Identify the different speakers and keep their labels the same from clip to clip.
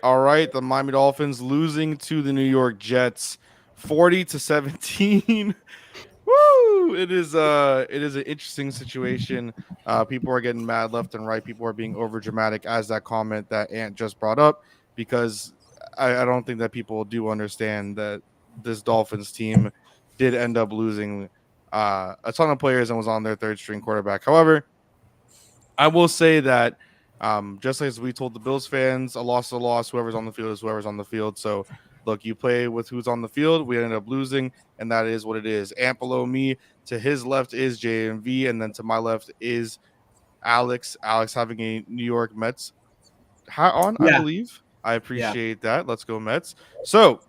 Speaker 1: All right. The Miami Dolphins losing to the New York Jets 40-17. Woo! It is an interesting situation. People are getting mad left and right. People are being over dramatic as that comment that Ant just brought up because I don't think that people do understand that this Dolphins team did end up losing a ton of players and was on their third string quarterback. However, I will say that just as we told the Bills fans, a loss is a loss. Whoever's on the field is whoever's on the field. So, look, you play with who's on the field. We ended up losing, and that is what it is. Amp below me, to his left is JMV, and then to my left is Alex. Alex having a New York Mets hat on, I
Speaker 2: Yeah,
Speaker 1: believe. I
Speaker 2: yeah.
Speaker 1: appreciate that. Let's go Mets. So,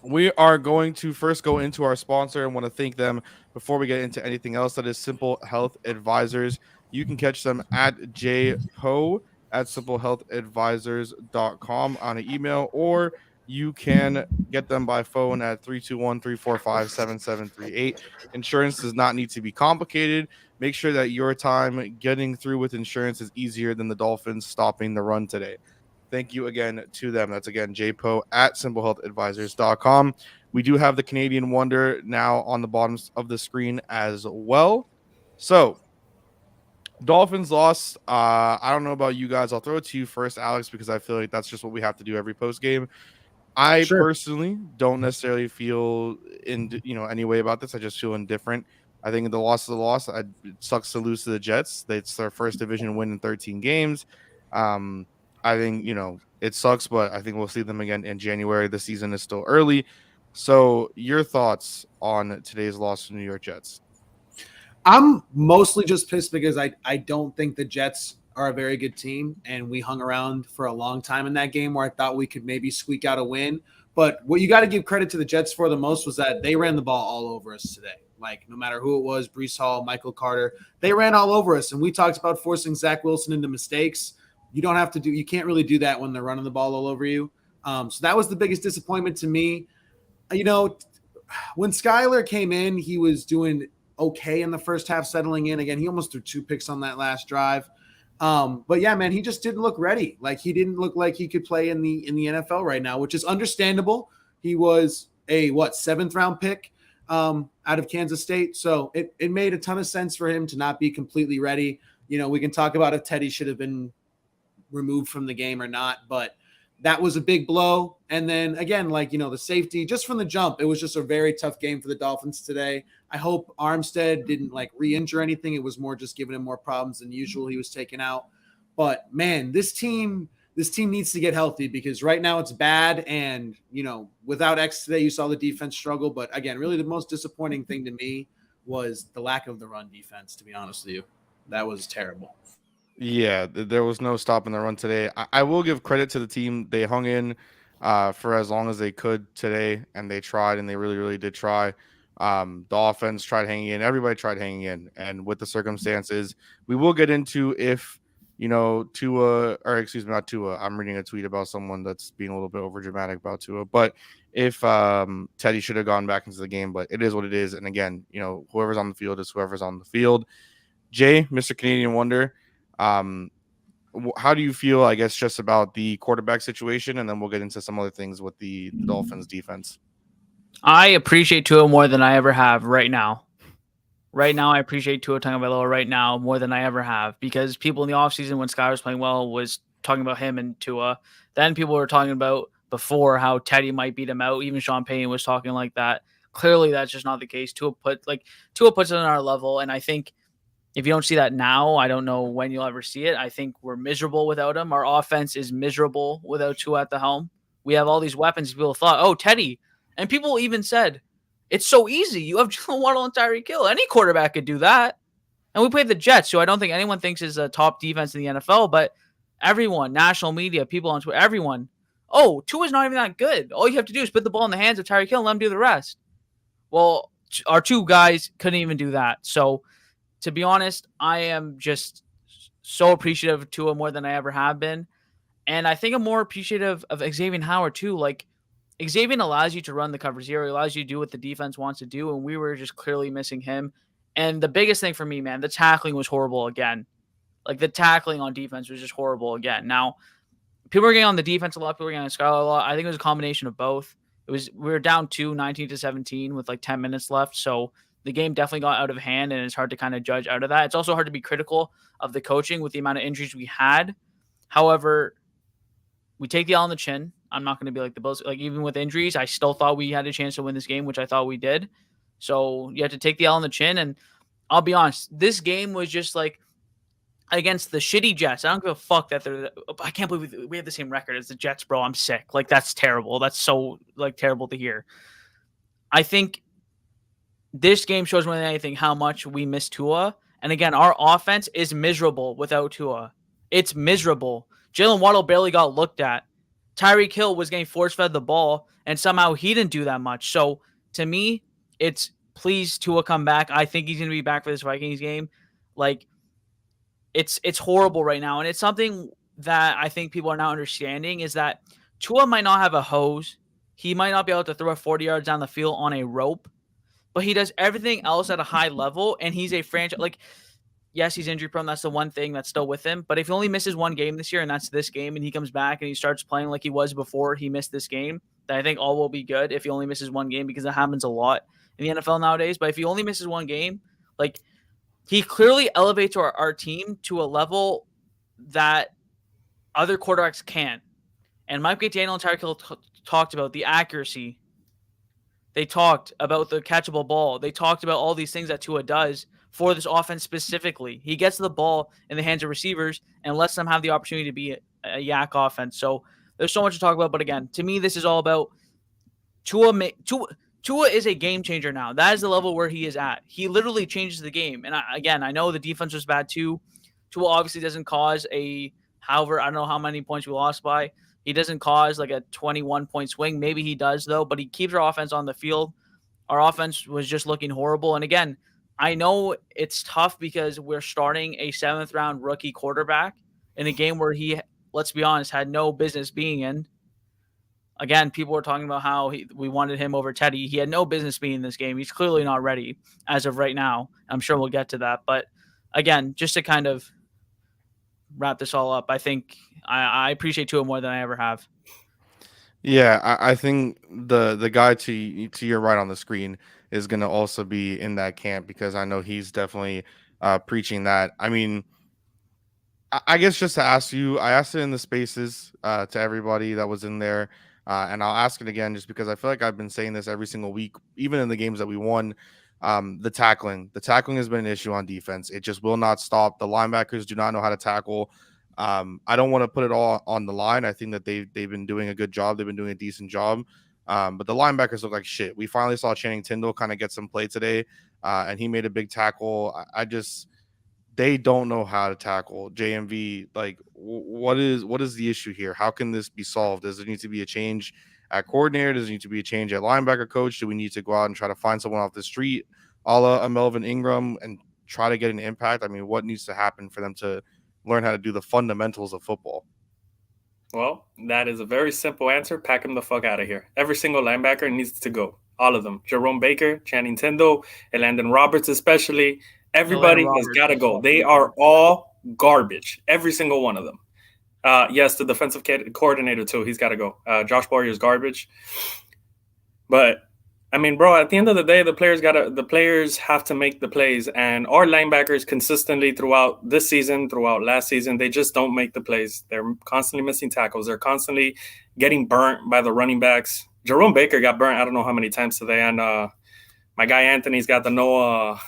Speaker 1: we are going to first go into our sponsor and want to thank them before we get into anything else. That is Simple Health Advisors. You can catch them at jpo at simplehealthadvisors.com on an email, or you can get them by phone at 321-345-7738. Insurance does not need to be complicated. Make sure that your time getting through with insurance is easier than the Dolphins stopping the run today. Thank you again to them. That's again jpo at simplehealthadvisors.com. We do have the Canadian Wonder now on the bottom of the screen as well. So, Dolphins lost. I don't know about you guys. I'll throw it to you first, Alex, because I feel like that's just what we have to do every post game. I
Speaker 2: Sure.
Speaker 1: personally don't necessarily feel in any way about this. I just feel indifferent. I think the loss is a loss. It sucks to lose to the Jets. It's their first division win in 13 games. Um, I think it sucks, but I think we'll see them again in January. The season is still early. So, your thoughts on today's loss to New York Jets?
Speaker 2: I'm mostly just pissed because I don't think the Jets are a very good team, and we hung around for a long time in that game where I thought we could maybe squeak out a win. But what you got to give credit to the Jets for the most was that they ran the ball all over us today. Like, no matter who it was, Brees Hall, Michael Carter, they ran all over us. And we talked about forcing Zach Wilson into mistakes. You can't really do that when they're running the ball all over you. So that was the biggest disappointment to me. You know, when Skylar came in, he was doing okay in the first half, settling in. Again, he almost threw 2 picks on that last drive. But yeah, man, he just didn't look ready. Like, he didn't look like he could play in the NFL right now, which is understandable. He was a 7th round pick out of Kansas State. So it made a ton of sense for him to not be completely ready. We can talk about if Teddy should have been removed from the game or not, but that was a big blow. And then again, the safety just from the jump, it was just a very tough game for the Dolphins today. I hope Armstead didn't re-injure anything. It was more just giving him more problems than usual. He was taken out. But man, this team needs to get healthy because right now it's bad. And, without X today, you saw the defense struggle. But again, really the most disappointing thing to me was the lack of the run defense, to be honest with you. That was terrible.
Speaker 1: Yeah, there was no stopping the run today. I will give credit to the team. They hung in for as long as they could today, and they tried, and they really, really did try. The offense tried hanging in. Everybody tried hanging in. And with the circumstances, we will get into if, Tua, or excuse me, not Tua. I'm reading a tweet about someone that's being a little bit over dramatic about Tua. But if Teddy should have gone back into the game, but it is what it is. And again, whoever's on the field is whoever's on the field. Jay, Mr. Canadian Wonder, um, how do you feel, I guess, just about the quarterback situation? And then we'll get into some other things with the Dolphins defense.
Speaker 3: I appreciate Tua more than I ever have right now. Right now, I appreciate Tua Tagovailoa right now more than I ever have because people in the offseason when Skylar was playing well was talking about him and Tua. Then people were talking about before how Teddy might beat him out. Even Sean Payton was talking like that. Clearly, that's just not the case. Tua puts it on our level, and I think if you don't see that now, I don't know when you'll ever see it. I think we're miserable without him. Our offense is miserable without Tua at the helm. We have all these weapons. People thought, oh, Teddy. And people even said, it's so easy. You have Jaylen Waddle and Tyreek Hill. Any quarterback could do that. And we played the Jets, who I don't think anyone thinks is a top defense in the NFL, but everyone, national media, people on Twitter, everyone, oh, Tua's not even that good. All you have to do is put the ball in the hands of Tyreek Hill and let him do the rest. Well, our 2 guys couldn't even do that. So, to be honest, I am just so appreciative of Tua more than I ever have been. And I think I'm more appreciative of Xavier Howard too. Like, Xavier allows you to run the cover zero. He allows you to do what the defense wants to do. And we were just clearly missing him. And the biggest thing for me, man, the tackling was horrible again. Like, the tackling on defense was just horrible again. Now, people were getting on the defense a lot. People were getting on Skylar a lot. I think it was a combination of both. We were down 19-17 with like 10 minutes left. So the game definitely got out of hand, and it's hard to kind of judge out of that. It's also hard to be critical of the coaching with the amount of injuries we had. However, we take the L on the chin. I'm not going to be like the Bills. Like, even with injuries, I still thought we had a chance to win this game, which I thought we did. So you have to take the L on the chin. And I'll be honest, this game was just like against the shitty Jets. I don't give a fuck that I can't believe we have the same record as the Jets, bro. I'm sick. Like, that's terrible. That's so like terrible to hear. I think this game shows more than anything how much we miss Tua. And again, our offense is miserable without Tua. It's miserable. Jaylen Waddle barely got looked at. Tyreek Hill was getting force-fed the ball, and somehow he didn't do that much. So, to me, it's please Tua come back. I think he's going to be back for this Vikings game. Like, it's horrible right now. And it's something that I think people are now understanding is that Tua might not have a hose. He might not be able to throw 40 yards down the field on a rope, but he does everything else at a high level, and he's a franchise. Like, yes, he's injury prone. That's the one thing that's still with him. But if he only misses one game this year, and that's this game, and he comes back and he starts playing like he was before he missed this game, then I think all will be good if he only misses one game, because it happens a lot in the NFL nowadays. But if he only misses one game, like, he clearly elevates our team to a level that other quarterbacks can't. And Mike McDaniel and Tyreek Hill talked about the accuracy. They talked about the catchable ball. They talked about all these things that Tua does for this offense specifically. He gets the ball in the hands of receivers and lets them have the opportunity to be a yak offense. So there's so much to talk about. But again, to me, this is all about Tua is a game changer now. That is the level where he is at. He literally changes the game. And I know the defense was bad too. Tua obviously doesn't cause however, I don't know how many points we lost by. He doesn't cause like a 21-point swing. Maybe he does, though, but he keeps our offense on the field. Our offense was just looking horrible. And again, I know it's tough because we're starting a 7th-round rookie quarterback in a game where he, let's be honest, had no business being in. Again, people were talking about how we wanted him over Teddy. He had no business being in this game. He's clearly not ready as of right now. I'm sure we'll get to that. But again, just to kind of wrap this all up, I think I appreciate Tua more than I ever have.
Speaker 1: Yeah, I think the guy to your right on the screen is going to also be in that camp, because I know he's definitely preaching that. I mean, I guess just to ask you, I asked it in the spaces to everybody that was in there, and I'll ask it again just because I feel like I've been saying this every single week, even in the games that we won. The tackling has been an issue on defense. It just will not stop. The linebackers do not know how to tackle. I don't want to put it all on the line. I think that they've been doing a good job. They've been doing a decent job. But the linebackers look like shit. We finally saw Channing Tindall kind of get some play today, and he made a big tackle. They don't know how to tackle. JMV, like, what is the issue here? How can this be solved? Does there need to be a change at coordinator? Does there need to be a change at linebacker coach? Do we need to go out and try to find someone off the street, a la a Melvin Ingram, and try to get an impact? I mean, what needs to happen for them to learn how to do the fundamentals of football?
Speaker 4: Well, that is a very simple answer. Pack him the fuck out of here. Every single linebacker needs to go. All of them. Jerome Baker, Channing Tindall, and Landon Roberts especially. Everybody has got to go. They are all garbage. Every single one of them. Yes, the defensive coordinator too. He's got to go. Josh Boyer is garbage. But I mean, bro, at the end of the day, the players have to make the plays, and our linebackers consistently throughout this season, throughout last season, they just don't make the plays. They're constantly missing tackles. They're constantly getting burnt by the running backs. Jerome Baker got burnt I don't know how many times today, and my guy Anthony's got the Noah.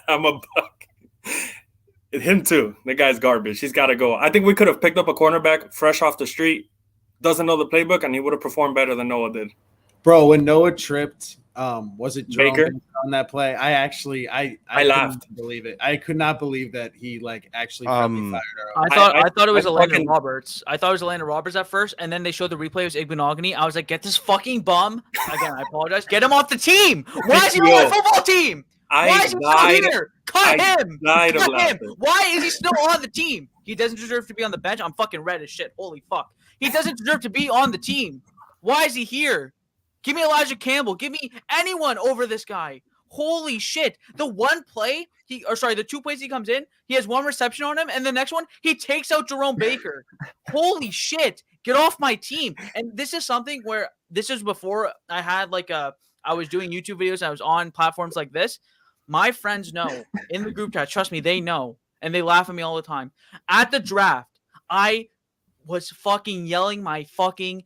Speaker 4: I'm a buck. Him too. The guy's garbage. He's got to go. I think we could have picked up a cornerback fresh off the street, doesn't know the playbook, and he would have performed better than Noah did.
Speaker 2: Bro, when Noah tripped, was it Jerome
Speaker 4: Baker
Speaker 2: on that play? I
Speaker 4: laughed.
Speaker 2: Believe it. I could not believe that he actually fired her.
Speaker 3: I thought it was Landon Roberts. I thought it was Landon Roberts at first, and then they showed the replay. It was Igbenogany. I was like, get this fucking bum. Again, I apologize. Get him off the team. Why is he on my football team? Why is he still here? Cut him. Why is he still on the team? He doesn't deserve to be on the bench. I'm fucking red as shit. Holy fuck. He doesn't deserve to be on the team. Why is he here? Give me Elijah Campbell. Give me anyone over this guy. Holy shit. The the 2 plays he comes in, he has 1 reception on him, and the next one, he takes out Jerome Baker. Holy shit. Get off my team. And this is something where this is before I had I was doing YouTube videos. I was on platforms like this. My friends know in the group chat, trust me, they know, and they laugh at me all the time. At the draft, I was fucking yelling my fucking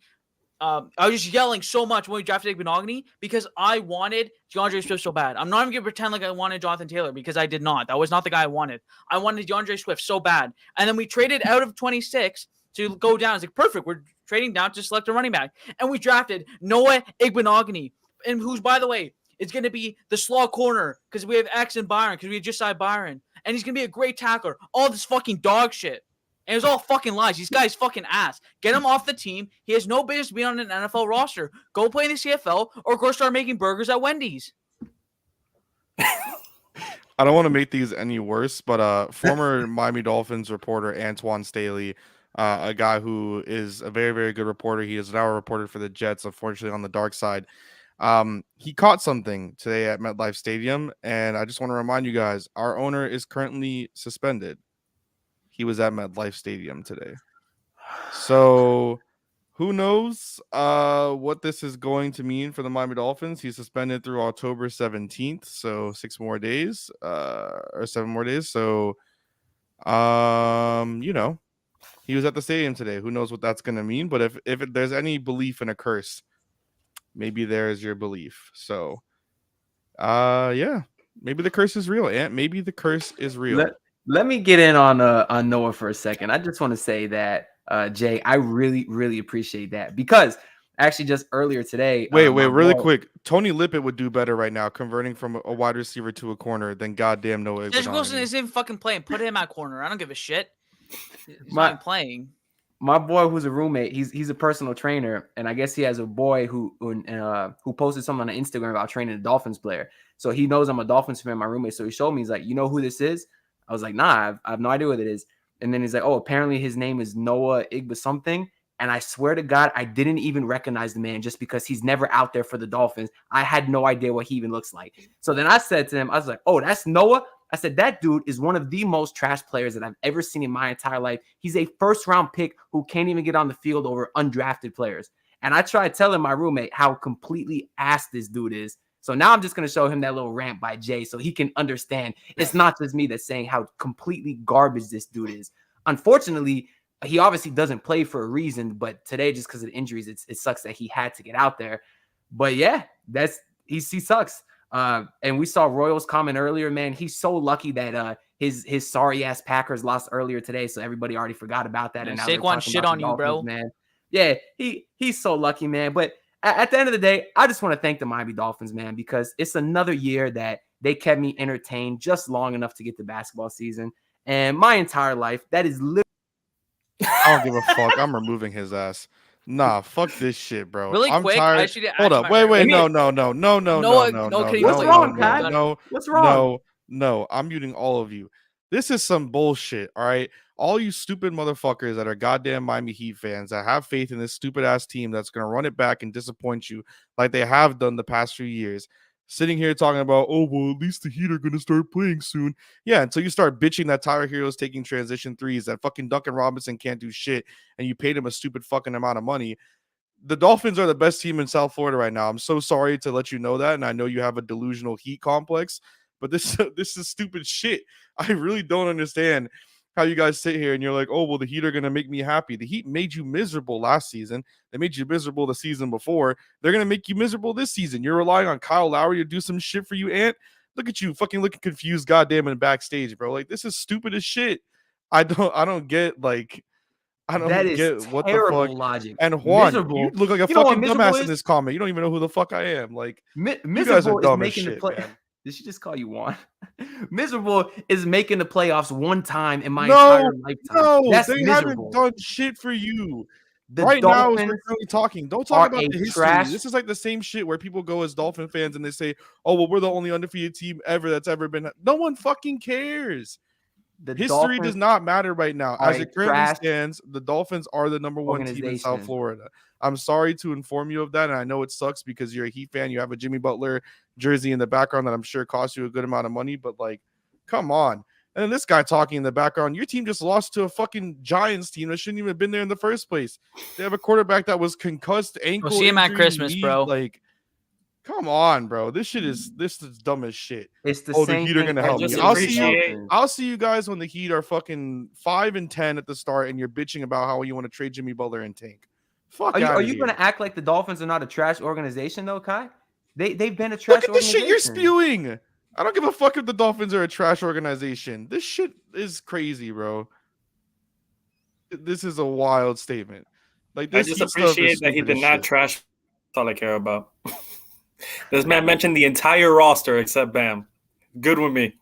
Speaker 3: I was just yelling so much when we drafted Igbenogany because I wanted DeAndre Swift so bad. I'm not even going to pretend like I wanted Jonathan Taylor because I did not. That was not the guy I wanted. I wanted DeAndre Swift so bad. And then we traded out of 26 to go down. It's like, perfect. We're trading down to select a running back. And we drafted Noah Igbenogany, and who's, by the way, is going to be the slaw corner because we have X and Byron because we had just signed Byron. And he's going to be a great tackler. All this fucking dog shit. And it was all fucking lies. These guys fucking ass. Get him off the team. He has no business being on an NFL roster. Go play in the CFL or go start making burgers at Wendy's.
Speaker 1: I don't want to make these any worse, but former Miami Dolphins reporter Antoine Staley, a guy who is a very, very good reporter. He is now a reporter for the Jets, unfortunately on the dark side. He caught something today at MetLife Stadium, and I just want to remind you guys, our owner is currently suspended. He was at MetLife Stadium today. So who knows what this is going to mean for the Miami Dolphins. He's suspended through October 17th, so 6 more days or 7 more days. So, he was at the stadium today. Who knows what that's going to mean? But if there's any belief in a curse, maybe there's your belief. So, maybe the curse is real, Ant. Maybe the curse is real.
Speaker 5: Let me get in on Noah for a second. I just want to say that, Jay, I really, really appreciate that because actually just earlier today.
Speaker 1: Wait, really quick. Tony Lippett would do better right now converting from a wide receiver to a corner than goddamn Noah.
Speaker 3: Josh Wilson isn't even fucking playing. Put him at corner. I don't give a shit. He's not even playing.
Speaker 5: My boy, who's a roommate, he's a personal trainer, and I guess he has a boy who posted something on Instagram about training a Dolphins player. So he knows I'm a Dolphins fan, my roommate. So he showed me. He's like, you know who this is? I was like, nah, I have no idea what it is. And then he's like, oh, apparently his name is Noah Igba something. And I swear to God, I didn't even recognize the man just because he's never out there for the Dolphins. I had no idea what he even looks like. So then I said to him, I was like, oh, that's Noah? I said, that dude is one of the most trash players that I've ever seen in my entire life. He's a first-round pick who can't even get on the field over undrafted players. And I tried telling my roommate how completely ass this dude is. So now I'm just going to show him that little rant by Jay so he can understand it's not just me that's saying how completely garbage this dude is. Unfortunately, he obviously doesn't play for a reason, but today, just because of the injuries, it sucks that he had to get out there. But yeah, he sucks. And we saw Royals comment earlier, man. He's so lucky that his sorry ass Packers lost earlier today, so everybody already forgot about that.
Speaker 3: Yeah,
Speaker 5: and now
Speaker 3: Saquon shit on you, bro.
Speaker 5: Man. Yeah, he's so lucky, man. But at the end of the day, I just want to thank the Miami Dolphins, man, because it's another year that they kept me entertained just long enough to get the basketball season. And my entire life, that is literally.
Speaker 1: I don't give a fuck. I'm removing his ass. Nah, fuck this shit, bro.
Speaker 3: Really
Speaker 1: I'm
Speaker 3: quick,
Speaker 1: tired. Hold up. Wait. No.
Speaker 5: What's wrong, Pat? What's wrong?
Speaker 1: No. I'm muting all of you. This is some bullshit, all right? All you stupid motherfuckers that are goddamn Miami Heat fans that have faith in this stupid ass team that's going to run it back and disappoint you like they have done the past few years. Sitting here talking about, oh, well, at least the Heat are going to start playing soon. Yeah, until you start bitching that Tyler Hero's taking transition threes, that fucking Duncan Robinson can't do shit, and you paid him a stupid fucking amount of money. The Dolphins are the best team in South Florida right now. I'm so sorry to let you know that, and I know you have a delusional Heat complex, but this is stupid shit. I really don't understand how you guys sit here and you're like, oh, well, the Heat are going to make me happy. The Heat made you miserable last season. They made you miserable the season before. They're going to make you miserable this season. You're relying on Kyle Lowry to do some shit for you, Ant. Look at you fucking looking confused, goddamn, in backstage, bro. Like, this is stupid as shit. I don't get, like, I don't get what the fuck.
Speaker 5: Logic.
Speaker 1: And Juan,
Speaker 5: miserable.
Speaker 1: you look like a fucking dumbass in this comment. You don't even know who the fuck I am. Like, you guys are dumb as shit, man.
Speaker 5: Did she just call you Juan? Miserable is making the playoffs one time in my entire lifetime.
Speaker 1: No,
Speaker 5: that's
Speaker 1: they
Speaker 5: miserable.
Speaker 1: haven't done shit for you.
Speaker 5: The
Speaker 1: right
Speaker 5: Dolphins
Speaker 1: now, we're currently talking. Don't talk about the history.
Speaker 5: Trash.
Speaker 1: This is like the same shit where people go as Dolphin fans and they say, oh, well, we're the only undefeated team ever that's ever been. No one fucking cares. History does not matter right now. As it currently
Speaker 5: trash
Speaker 1: stands, the Dolphins are the number one team in South Florida. I'm sorry to inform you of that, and I know it sucks because you're a Heat fan. You have a Jimmy Butler jersey in the background that I'm sure cost you a good amount of money, but like, come on. And then this guy talking in the background, your team just lost to a fucking Giants team that shouldn't even have been there in the first place. They have a quarterback that was concussed, ankle.
Speaker 3: We'll see him at Christmas,
Speaker 1: knee,
Speaker 3: bro.
Speaker 1: Like, come on, bro. This is dumb as shit.
Speaker 5: It's the same.
Speaker 1: The Heat are gonna help me. I'll see you guys when the Heat are fucking 5-10 at the start, and you're bitching about how you want to trade Jimmy Butler and tank.
Speaker 5: Are you gonna act like the Dolphins are not a trash organization though, Kai? They've been a trash organization. Look at the shit
Speaker 1: you're spewing. I don't give a fuck if the Dolphins are a trash organization. This shit is crazy, bro. This is a wild statement. Like, this
Speaker 4: I just appreciate that he did not trash. That's all I care about. This man mentioned the entire roster except Bam. Good with me.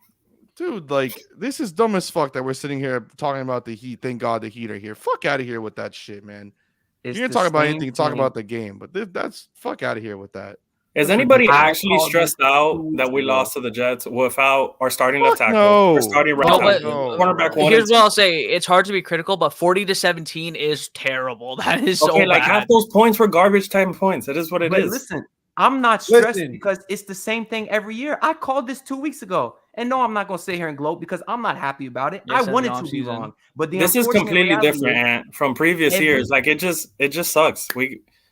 Speaker 1: Dude, like, this is dumb as fuck that we're sitting here talking about the Heat. Thank God the Heat are here. Fuck out of here with that shit, man. You're going to talk about anything, talk about the game. But that's fuck out of here with that.
Speaker 4: Is anybody actually stressed out that we lost to the Jets without our starting left tackle?
Speaker 1: No.
Speaker 4: Our starting right tackle. Cornerback one.
Speaker 3: Here's what I'll say. It's hard to be critical, but 40-17 is terrible. That is so bad.
Speaker 4: Like half those points were garbage time points. It is what it is.
Speaker 5: Listen, I'm not stressed because it's the same thing every year. I called this 2 weeks ago. And no, I'm not going to sit here and gloat because I'm not happy about it.
Speaker 3: Yes,
Speaker 5: I wanted to be wrong. But
Speaker 4: this is completely different, Ant, from previous years. Like, it just sucks.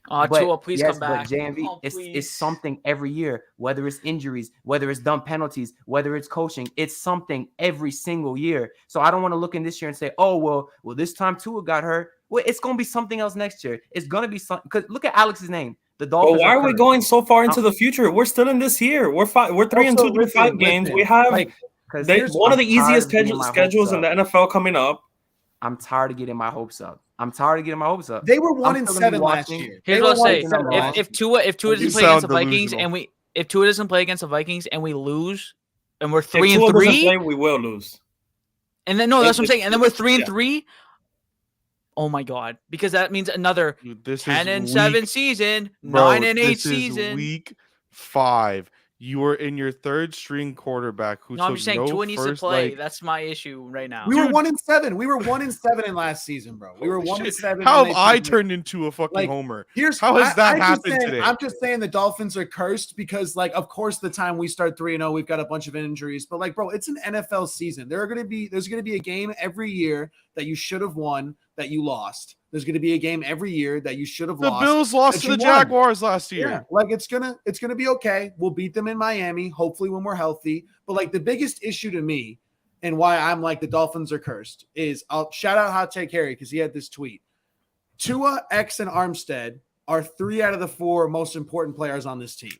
Speaker 3: Tua, please come back.
Speaker 5: But JMV, it's something every year, whether it's injuries, whether it's dumb penalties, whether it's coaching, it's something every single year. So I don't want to look in this year and say, oh, well, this time Tua got hurt. Well, it's going to be something else next year. It's going to be something. Because look at Alex's name. The Dolphins.
Speaker 4: But why are we going so far into the future? We're still in this year. We're 3-2 through 5 games. We have one of the easiest schedules in the NFL coming up.
Speaker 5: I'm tired of getting my hopes up.
Speaker 2: They were 1-7 last year.
Speaker 3: Here's what I'll say: if Tua doesn't play against the Vikings if Tua doesn't play against the Vikings and we lose, and we're 3-3,
Speaker 4: we will lose.
Speaker 3: And then that's what I'm saying. And then we're 3-3. Oh my God! Because that means another 10-7 season, 9-8 season.
Speaker 1: Week 5. You were in your third string quarterback who
Speaker 3: I'm just saying Tua needs to play. That's my issue right now.
Speaker 2: We were 1-7. We were 1-7 in last season, bro. We were 1-7.
Speaker 1: How have I turned into a fucking homer? How has that happened today?
Speaker 2: I'm just saying the Dolphins are cursed because, like, of course, the time we start 3-0, we've got a bunch of injuries. But, like, bro, it's an NFL season. There's going to be a game every year that you should have won that you lost. There's going to be a game every year that you should have lost.
Speaker 1: The Bills lost to the Jaguars last year.
Speaker 2: Yeah, like it's gonna be okay. We'll beat them in Miami, hopefully when we're healthy. But like the biggest issue to me and why I'm like the Dolphins are cursed is I'll shout out Hot Take Harry because he had this tweet. Tua, X, and Armstead are 3 out of the 4 most important players on this team.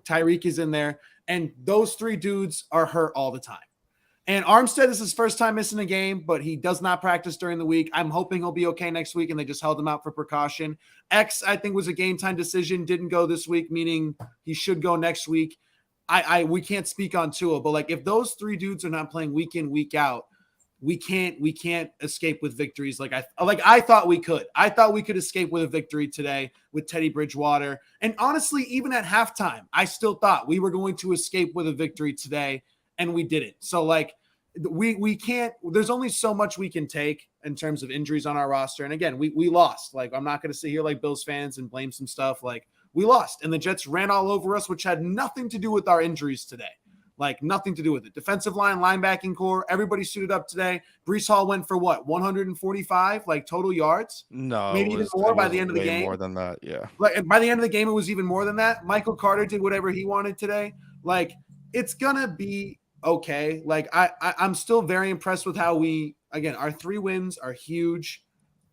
Speaker 2: Tyreek is in there, and those 3 dudes are hurt all the time. And Armstead is his first time missing a game, but he does not practice during the week. I'm hoping he'll be okay next week, and they just held him out for precaution. X, I think, was a game time decision. Didn't go this week, meaning he should go next week. We can't speak on Tua, but like if those 3 dudes are not playing week in, week out, we can't escape with victories. Like I thought we could. I thought we could escape with a victory today with Teddy Bridgewater. And honestly, even at halftime, I still thought we were going to escape with a victory today, and we didn't. So like we can't, there's only so much we can take in terms of injuries on our roster. And again, we lost. Like I'm not going to sit here like Bills fans and blame some stuff. Like we lost and the Jets ran all over us, which had nothing to do with our injuries today. Like nothing to do with it. Defensive line, linebacking core, everybody suited up today. Breece Hall went for what? 145 like total yards?
Speaker 1: No,
Speaker 2: maybe even more by the end of the game.
Speaker 1: More than that, yeah.
Speaker 2: Like by the end of the game, it was even more than that. Michael Carter did whatever he wanted today. Like it's gonna be okay. Like I'm still very impressed with how our 3 wins are huge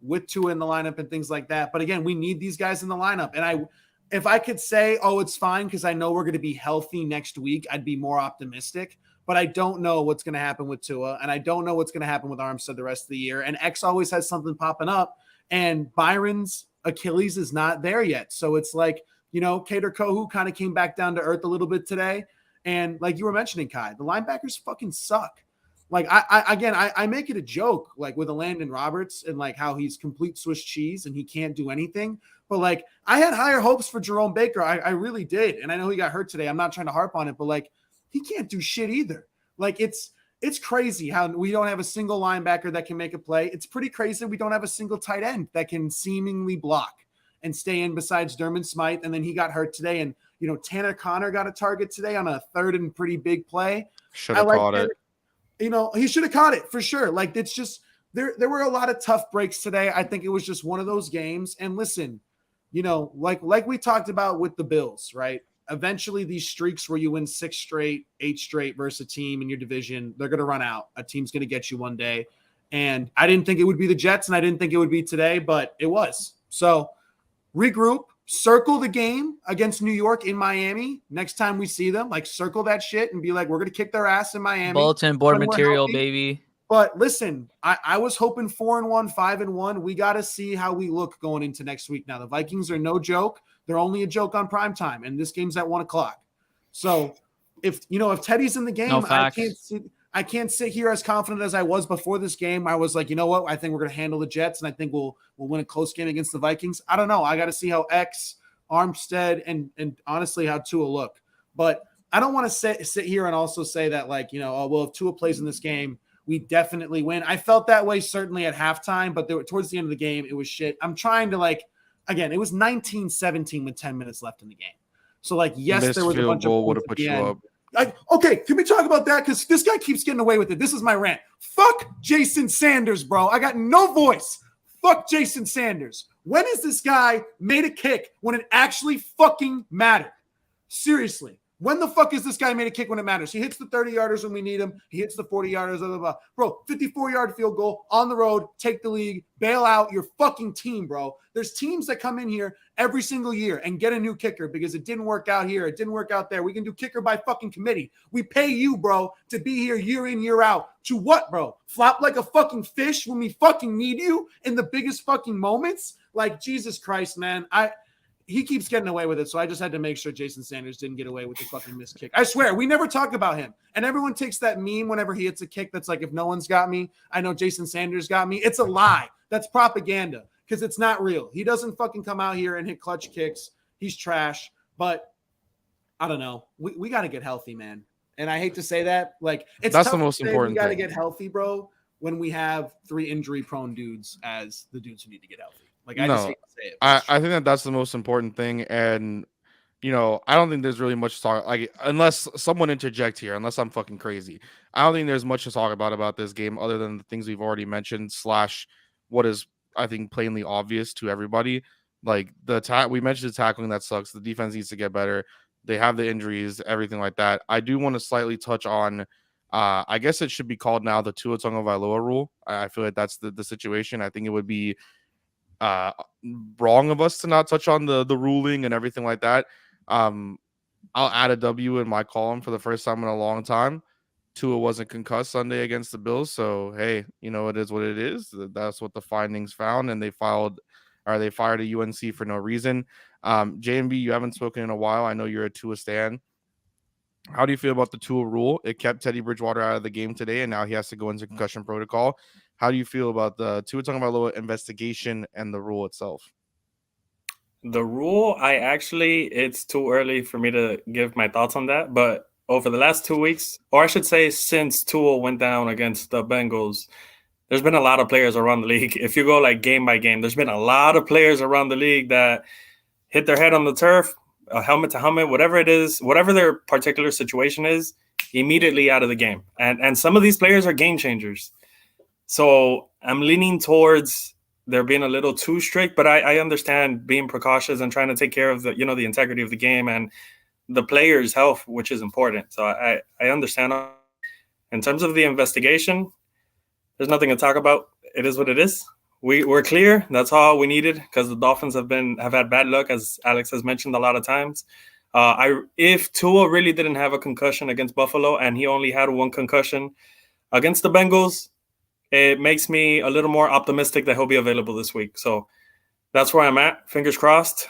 Speaker 2: with Tua in the lineup and things like that. But again, we need these guys in the lineup. And if I could say, oh, it's fine because I know we're going to be healthy next week, I'd be more optimistic. But I don't know what's going to happen with Tua, and I don't know what's going to happen with Armstead the rest of the year. And X always has something popping up, and Byron's Achilles is not there yet. So it's like, Kader Kohu kind of came back down to earth a little bit today. And like you were mentioning, Kai, the linebackers fucking suck. Like I make it a joke, like with a Landon Roberts and like how he's complete Swiss cheese and he can't do anything. But like I had higher hopes for Jerome Baker. I really did. And I know he got hurt today. I'm not trying to harp on it, but like he can't do shit either. Like it's crazy how we don't have a single linebacker that can make a play. It's pretty crazy we don't have a single tight end that can seemingly block and stay in besides Dermot Smythe. And then he got hurt today. And, Tanner Connor got a target today on a third and pretty big play.
Speaker 1: Should have caught it.
Speaker 2: He should have caught it for sure. Like, it's just there were a lot of tough breaks today. I think it was just one of those games. And listen, like we talked about with the Bills, right? Eventually these streaks where you win 6 straight, 8 straight versus a team in your division, they're going to run out. A team's going to get you one day. And I didn't think it would be the Jets, and I didn't think it would be today, but it was. So regroup, circle the game against New York in Miami. Next time we see them, like, circle that shit and be like, we're going to kick their ass in Miami.
Speaker 3: Bulletin board material, baby.
Speaker 2: But listen, I was hoping 4-1, 5-1. We got to see how we look going into next week. Now, the Vikings are no joke. They're only a joke on primetime, and this game's at 1:00. So if Teddy's in the game, I can't sit here as confident as I was before this game. I was like, you know what? I think we're going to handle the Jets, and I think we'll win a close game against the Vikings. I don't know. I got to see how X, Armstead, and honestly how Tua look. But I don't want to sit here and also say that, like, if Tua plays in this game, we definitely win. I felt that way certainly at halftime, but towards the end of the game, it was shit. I'm trying to, again, it was 19-17 with 10 minutes left in the game. So, yes, there was a bunch of points at the end. Okay, can we talk about that? Because this guy keeps getting away with it. This is my rant. Fuck Jason Sanders, bro. I got no voice. Fuck Jason Sanders. When has this guy made a kick when it actually fucking mattered? Seriously. When the fuck is this guy made a kick when it matters? He hits the 30-yarders when we need him. He hits the 40-yarders. Blah, blah, blah. Bro, 54-yard field goal on the road, take the league, bail out your fucking team, bro. There's teams that come in here every single year and get a new kicker because it didn't work out here. It didn't work out there. We can do kicker by fucking committee. We pay you, bro, to be here year in, year out. To what, bro? Flop like a fucking fish when we fucking need you in the biggest fucking moments? Like, Jesus Christ, man. He keeps getting away with it, so I just had to make sure Jason Sanders didn't get away with the fucking missed kick. I swear, we never talk about him. And everyone takes that meme whenever he hits a kick that's like, if no one's got me, I know Jason Sanders got me. It's a lie. That's propaganda because it's not real. He doesn't fucking come out here and hit clutch kicks. He's trash. But I don't know. We got to get healthy, man. And I hate to say that.
Speaker 1: That's the most important
Speaker 2: thing. We got to
Speaker 1: thing.
Speaker 2: get healthy, bro, when we have 3 injury-prone dudes as the dudes who need to get healthy. I just hate to say it.
Speaker 1: I think that's the most important thing. And, I don't think there's really much to talk, unless someone interject here, unless I'm fucking crazy. I don't think there's much to talk about this game other than the things we've already mentioned / what is, I think, plainly obvious to everybody. We mentioned the tackling that sucks. The defense needs to get better. They have the injuries, everything like that. I do want to slightly touch on, I guess it should be called now the Tua Tagovailoa rule. I feel like that's the situation. I think it would be wrong of us to not touch on the ruling and everything like that. I'll add a W in my column for the first time in a long time. Tua wasn't concussed Sunday against the Bills, so hey, it is what it is. That's what the findings found, and they fired a UNC for no reason. JMB, you haven't spoken in a while. I know you're a Tua stan. How do you feel about the Tua rule? It kept Teddy Bridgewater out of the game today, and now he has to go into concussion protocol. How do you feel about the Tua Tagovailoa investigation and the rule itself?
Speaker 4: The rule, it's too early for me to give my thoughts on that. But over the last 2 weeks, or I should say since Tua went down against the Bengals, there's been a lot of players around the league. If you go game by game, there's been a lot of players around the league that hit their head on the turf, helmet to helmet, whatever it is, whatever their particular situation is, immediately out of the game. And some of these players are game changers. So I'm leaning towards there being a little too strict, but I understand being precautious and trying to take care of the integrity of the game and the players' health, which is important. So I understand. In terms of the investigation, there's nothing to talk about. It is what it is. We're clear. That's all we needed because the Dolphins have had bad luck, as Alex has mentioned a lot of times. If Tua really didn't have a concussion against Buffalo and he only had 1 concussion against the Bengals, it makes me a little more optimistic that he'll be available this week. So that's where I'm at. Fingers crossed.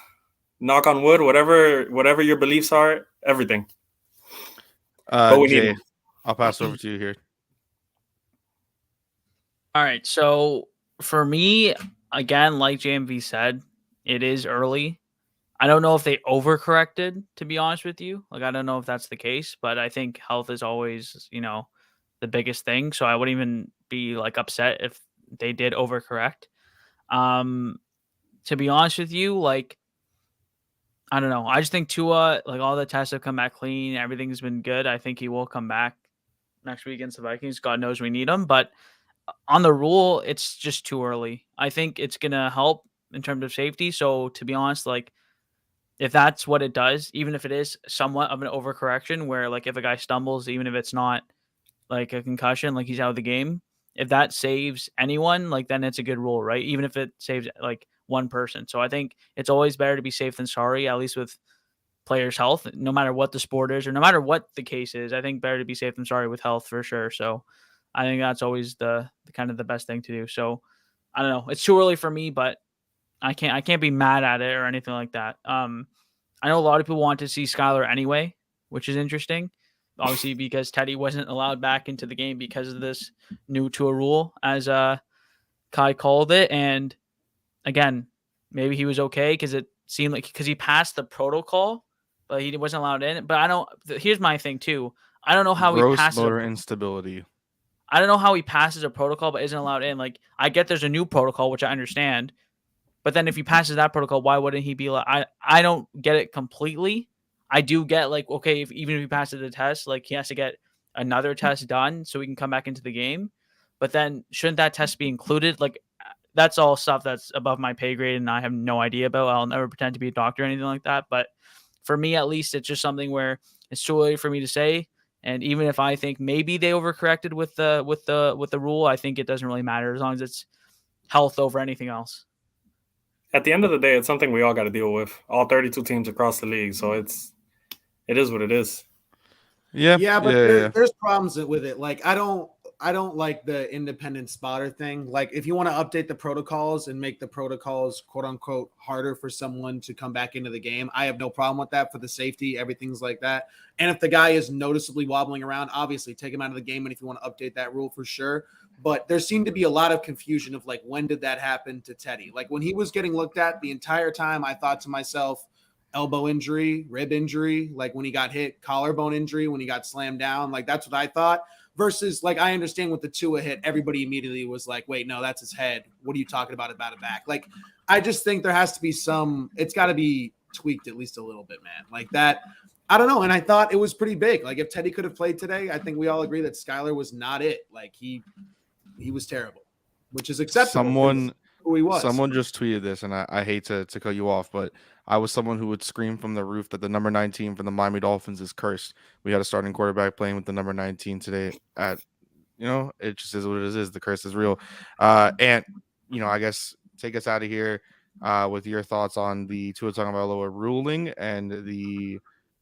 Speaker 4: Knock on wood. Whatever your beliefs are, everything.
Speaker 1: Jay, I'll pass over to you here.
Speaker 3: All right. So for me, again, like JMV said, it is early. I don't know if they overcorrected, to be honest with you. I don't know if that's the case, but I think health is always, the the biggest thing. So I wouldn't even be like upset if they did overcorrect. To be honest with you, like, I don't know. I just think Tua, like, all the tests have come back clean. Everything's been good. I think he will come back next week against the Vikings. God knows we need him. But on the rule, it's just too early. I think it's going to help in terms of safety. So to be honest, like, if that's what it does, even if it is somewhat of an overcorrection where, like, if a guy stumbles, even if it's not like a concussion, like he's out of the game, if that saves anyone, like, then it's a good rule, right? Even if it saves like one person. So I think it's always better to be safe than sorry, at least with players' health, no matter what the sport is or no matter what the case is. I think better to be safe than sorry with health for sure. So I think that's always the kind of the best thing to do. So I don't know. It's too early for me, but I can't be mad at it or anything like that. I know a lot of people want to see Skylar anyway, which is interesting. Obviously, because Teddy wasn't allowed back into the game because of this new Tua rule, as Kai called it. And again, maybe he was okay because it seemed like because he passed the protocol, but he wasn't allowed in. But I don't. Here's my thing too. I don't know how he
Speaker 1: Gross
Speaker 3: passes.
Speaker 1: motor instability.
Speaker 3: I don't know how he passes a protocol but isn't allowed in. Like, I get there's a new protocol, which I understand. But then if he passes that protocol, why wouldn't he be like, I don't get it completely. I do get, like, okay, even if he passes the test, like, he has to get another test done so he can come back into the game. But then shouldn't that test be included? Like, that's all stuff that's above my pay grade and I have no idea about. I'll never pretend to be a doctor or anything like that. But for me, at least, it's just something where it's too early for me to say. And even if I think maybe they overcorrected with the rule, I think it doesn't really matter as long as it's health over anything else.
Speaker 4: At the end of the day, it's something we all got to deal with. All 32 teams across the league, so it is what it is.
Speaker 2: Yeah, but there's problems with it. Like, I don't like the independent spotter thing. Like, if you want to update the protocols and make the protocols quote unquote harder for someone to come back into the game, I have no problem with that for the safety, everything's like that. And if the guy is noticeably wobbling around, obviously take him out of the game. And if you want to update that rule, for sure. But there seemed to be a lot of confusion of, like, when did that happen to Teddy? Like, when he was getting looked at the entire time, I thought to myself, elbow injury, rib injury, like when he got hit, collarbone injury, when he got slammed down. Like, that's what I thought. Versus, like, I understand with the Tua hit, everybody immediately was like, wait, no, that's his head. What are you talking about a back? Like, I just think there has to be it's got to be tweaked at least a little bit, man. Like that, I don't know. And I thought it was pretty big. Like, if Teddy could have played today, I think we all agree that Skylar was not it. Like, he was terrible, which is acceptable. Who he was.
Speaker 1: Someone just tweeted this, and I hate to cut you off, but I was someone who would scream from the roof that the number 19 for the Miami Dolphins is cursed. We had a starting quarterback playing with the number 19 today. It just is what it is. The curse is real. And I guess take us out of here with your thoughts on the Tua Tagovailoa ruling and the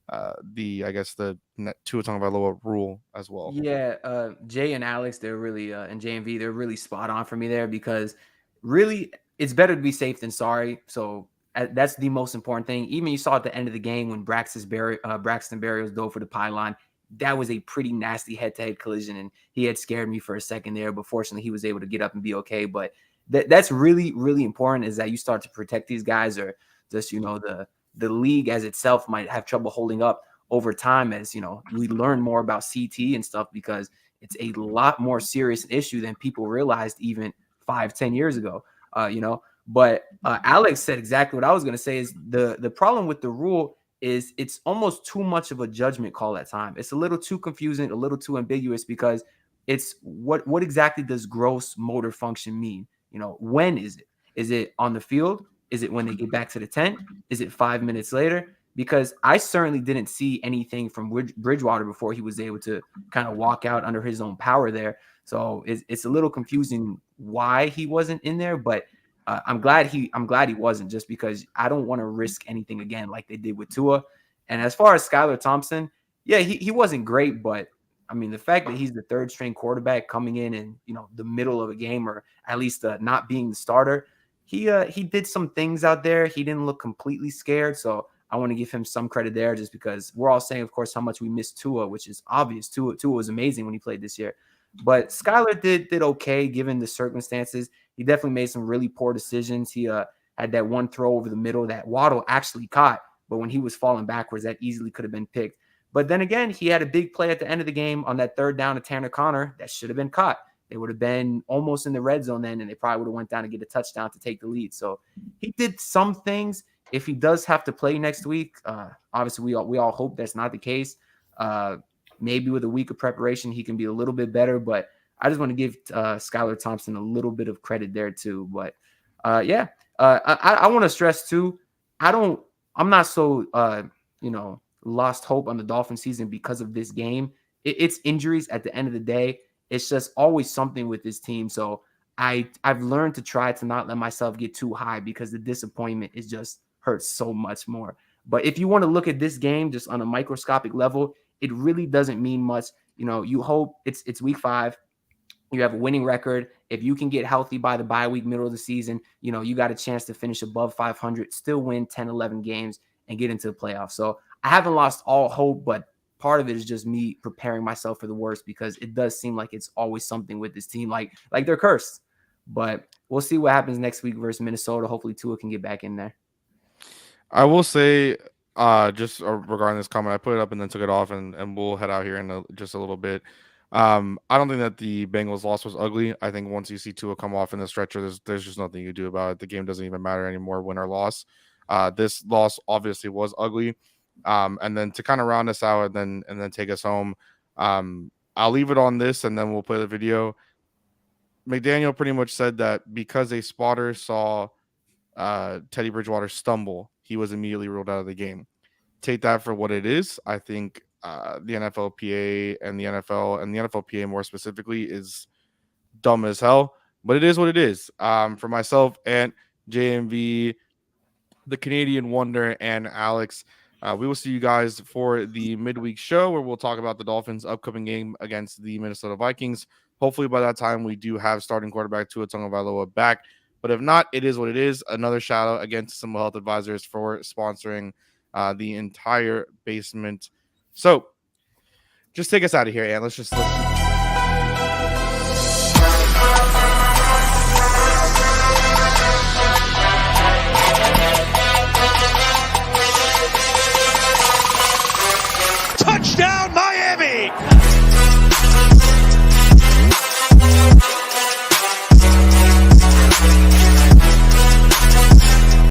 Speaker 1: Tua Tagovailoa rule as well.
Speaker 5: Yeah, Jay and Alex, they're really and JMV, they're really spot on for me there because really it's better to be safe than sorry. So that's the most important thing. Even you saw at the end of the game when Braxton Berrios dove for the pylon, that was a pretty nasty head-to-head collision, and he had scared me for a second there, but fortunately he was able to get up and be okay. But that's really, really important, is that you start to protect these guys, or just, the league as itself might have trouble holding up over time as, we learn more about CT and stuff, because it's a lot more serious issue than people realized even 5-10 years ago, But Alex said exactly what I was going to say, is the problem with the rule is it's almost too much of a judgment call at time. It's a little too confusing, a little too ambiguous, because it's what exactly does gross motor function mean? When is it? Is it on the field? Is it when they get back to the tent? Is it 5 minutes later? Because I certainly didn't see anything from Bridgewater before he was able to kind of walk out under his own power there. So it's a little confusing why he wasn't in there, but I'm glad he wasn't, just because I don't want to risk anything again like they did with Tua. And as far as Skylar Thompson, yeah, he wasn't great, but I mean, the fact that he's the third string quarterback coming in the middle of a game, or at least not being the starter, he did some things out there. He didn't look completely scared, so I want to give him some credit there, just because we're all saying, of course, how much we miss Tua, which is obvious. Tua was amazing when he played this year. But Skylar did okay given the circumstances. He definitely made some really poor decisions. He had that one throw over the middle that Waddle actually caught, but when he was falling backwards, that easily could have been picked. But then again, he had a big play at the end of the game on that third down to Tanner Connor that should have been caught. They would have been almost in the red zone then, and they probably would have went down to get a touchdown to take the lead. So he did some things. If he does have to play next week, obviously we all hope that's not the case. Maybe with a week of preparation, he can be a little bit better. But I just want to give Skylar Thompson a little bit of credit there too. But I want to stress too. I'm not so lost hope on the Dolphin season because of this game. It's injuries at the end of the day. It's just always something with this team. So I've learned to try to not let myself get too high because the disappointment is just hurts so much more. But if you want to look at this game just on a microscopic level, it really doesn't mean much. You hope it's week 5. You have a winning record. If you can get healthy by the bye week, middle of the season, you got a chance to finish above 500, still win 10, 11 games and get into the playoffs. So I haven't lost all hope, but part of it is just me preparing myself for the worst because it does seem like it's always something with this team, like they're cursed. But we'll see what happens next week versus Minnesota. Hopefully Tua can get back in there.
Speaker 1: I will say, just regarding this comment, I put it up and then took it off, and we'll head out here in just a little bit. I don't think that the Bengals loss was ugly. I think once you see Tua come off in the stretcher, there's just nothing you can do about it. The game doesn't even matter anymore, win or loss. This loss obviously was ugly. And then to kind of round us out and then take us home, I'll leave it on this and then we'll play the video. McDaniel pretty much said that because a spotter saw Teddy Bridgewater stumble, he was immediately ruled out of the game. Take that for what it is. I think the NFLPA and the NFL and the NFLPA more specifically is dumb as hell, but it is what it is. For myself and JMV, the Canadian Wonder, and Alex, we will see you guys for the midweek show where we'll talk about the Dolphins' upcoming game against the Minnesota Vikings. Hopefully by that time we do have starting quarterback Tua Tagovailoa back. But if not, it is what it is. Another shout out again to Simple Health Advisors for sponsoring the entire basement. So just take us out of here, and let's just
Speaker 6: touchdown